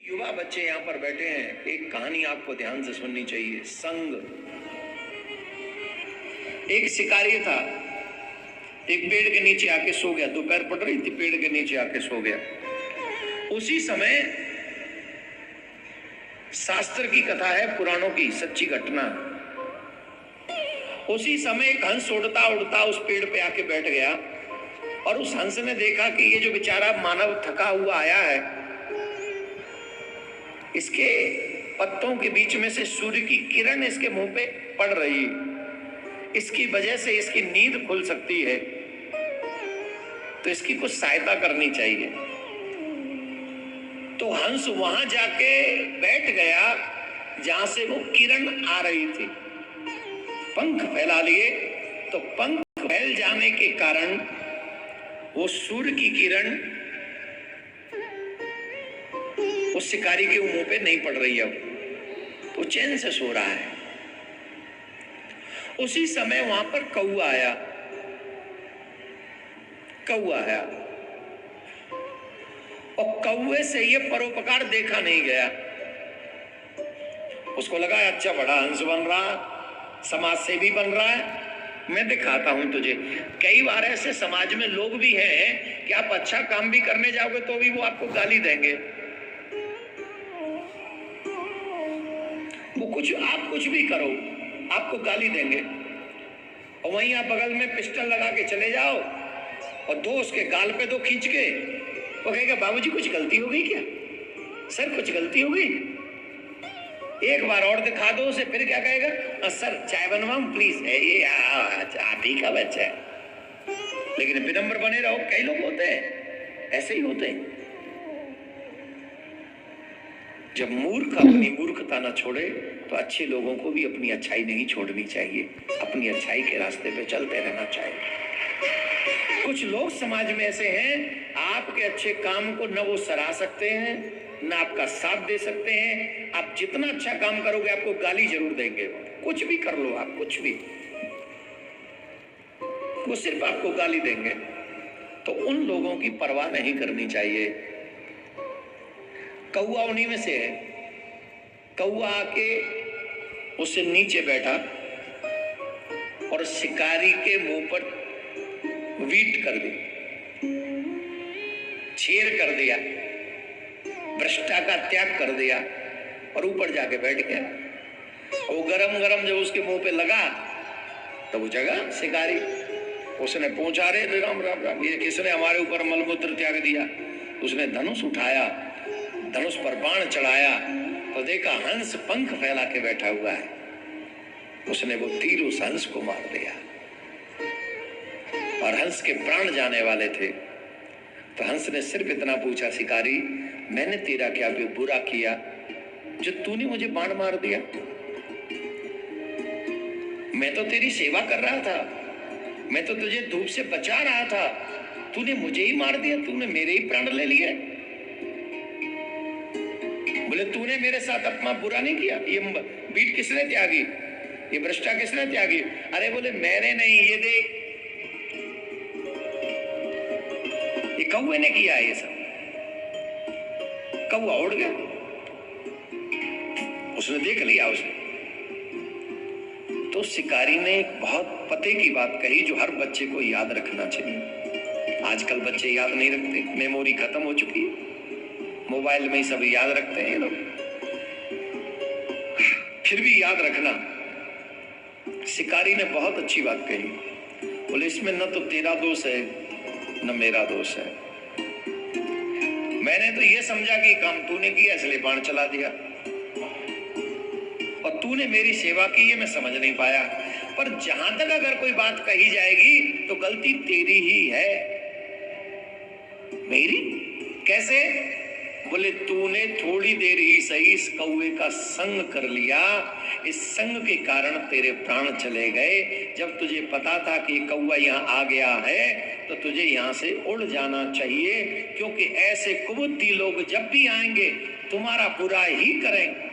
युवा बच्चे यहाँ पर बैठे हैं, एक कहानी आपको ध्यान से सुननी चाहिए। संग। एक शिकारी था, एक पेड़ के नीचे आके सो गया। दोपहर पड़ रही थी, पेड़ के नीचे आके सो गया। उसी समय शास्त्र की कथा है, पुराणों की सच्ची घटना। उसी समय एक हंस उड़ता उड़ता उस पेड़ पे आके बैठ गया और उस हंस ने देखा कि ये जो बेचारा मानव थका हुआ आया है, इसके पत्तों के बीच में से सूर्य की किरण इसके मुंह पे पड़ रही, इसकी वजह से इसकी नींद खुल सकती है, तो इसकी कुछ सहायता करनी चाहिए। तो हंस वहां जाके बैठ गया जहां से वो किरण आ रही थी। पंख फैला लिए, तो पंख फैल जाने के कारण वो सूर्य की किरण उस शिकारी के मुंह पे नहीं पड़ रही है, वो चैन से सो रहा है। उसी समय वहां पर कौआ आया। और कौए से ये परोपकार देखा नहीं गया। उसको लगा अच्छा बड़ा हंस बन रहा, समाज सेवी बन रहा है, मैं दिखाता हूं तुझे। कई बार ऐसे समाज में लोग भी हैं कि आप अच्छा काम भी करने जाओगे तो भी वो आपको गाली देंगे। वो आप कुछ भी करो, आपको गाली देंगे। और वहीं आप बगल में पिस्टल लगा के चले जाओ और दो उसके गाल पे दो खींच के, वो कहेगा बाबूजी कुछ गलती हो गई क्या, सर कुछ गलती हो गई। एक बार और दिखा दो उसे, फिर क्या कहेगा, सर चाय बनवाऊं प्लीज। ये आप ही का बच्चा है। लेकिन विनम्र बने रहो। कई लोग होते हैं, ऐसे ही होते हैं। जब मूर्ख अपनी मूर्खता न छोड़े तो अच्छे लोगों को भी अपनी अच्छाई नहीं छोड़नी चाहिए, अपनी अच्छाई के रास्ते पे चलते रहना चाहिए। कुछ लोग समाज में ऐसे हैं, आपके अच्छे काम को न वो सराह सकते हैं, न आपका साथ दे सकते हैं। आप जितना अच्छा काम करोगे आपको गाली जरूर देंगे। कुछ भी कर लो आप, कुछ भी, वो सिर्फ आपको गाली देंगे। तो उन लोगों की परवाह नहीं करनी चाहिए। कौआ उन्हीं में से है। कौआ आके उससे नीचे बैठा और शिकारी के मुंह पर वीट कर दी, छेड़ कर दिया, भ्रष्टा का त्याग कर दिया और ऊपर जाके बैठ गया। वो गरम गरम जब उसके मुंह पे लगा तो वो जगा शिकारी। उसने पूछा, रे राम राम राम, ये किसने हमारे ऊपर मलमूत्र त्याग दिया। उसने धनुष उठाया, धनुष पर बाण चढ़ाया तो देखा हंस पंख फैला के बैठा हुआ है। उसने वो तीर उस हंस को मार दिया और हंस के प्राण जाने वाले थे। तो हंस ने सिर्फ इतना पूछा, शिकारी मैंने तेरा क्या बुरा किया जो तूने मुझे बाण मार दिया। मैं तो तेरी सेवा कर रहा था, मैं तो तुझे धूप से बचा रहा था, तूने मुझे ही मार दिया, तूने मेरे ही प्राण ले लिए। बोले तूने मेरे साथ अपना बुरा नहीं किया। ये बीट किसने त्यागी, ये भ्रष्टा किसने त्यागी। अरे बोले मैंने नहीं, ये देख ये कौवे ने किया ये सब। कौवा उड़ गया, उसने देख लिया उसे। तो शिकारी ने एक बहुत पते की बात कही जो हर बच्चे को याद रखना चाहिए। आजकल बच्चे याद नहीं रखते, मेमोरी खत्म हो चुकी है, मोबाइल में ही सब याद रखते हैं ये लोग। फिर भी याद रखना, शिकारी ने बहुत अच्छी बात कही। बोले इसमें न तो तेरा दोष है न मेरा दोष है। मैंने तो ये समझा कि काम तूने किया इसलिए बाण चला दिया, और तूने मेरी सेवा की ये मैं समझ नहीं पाया। पर जहां तक अगर कोई बात कही जाएगी तो गलती तेरी ही है। मेरी कैसे? बोले तूने थोड़ी देर ही सही इस कौवे का संग कर लिया, इस संग के कारण तेरे प्राण चले गए। जब तुझे पता था कि कौवा यहाँ आ गया है तो तुझे यहाँ से उड़ जाना चाहिए, क्योंकि ऐसे कुबुद्धि लोग जब भी आएंगे तुम्हारा बुरा ही करेंगे।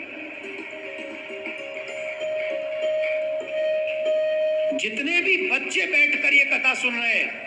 जितने भी बच्चे बैठकर ये कथा सुन रहे हैं,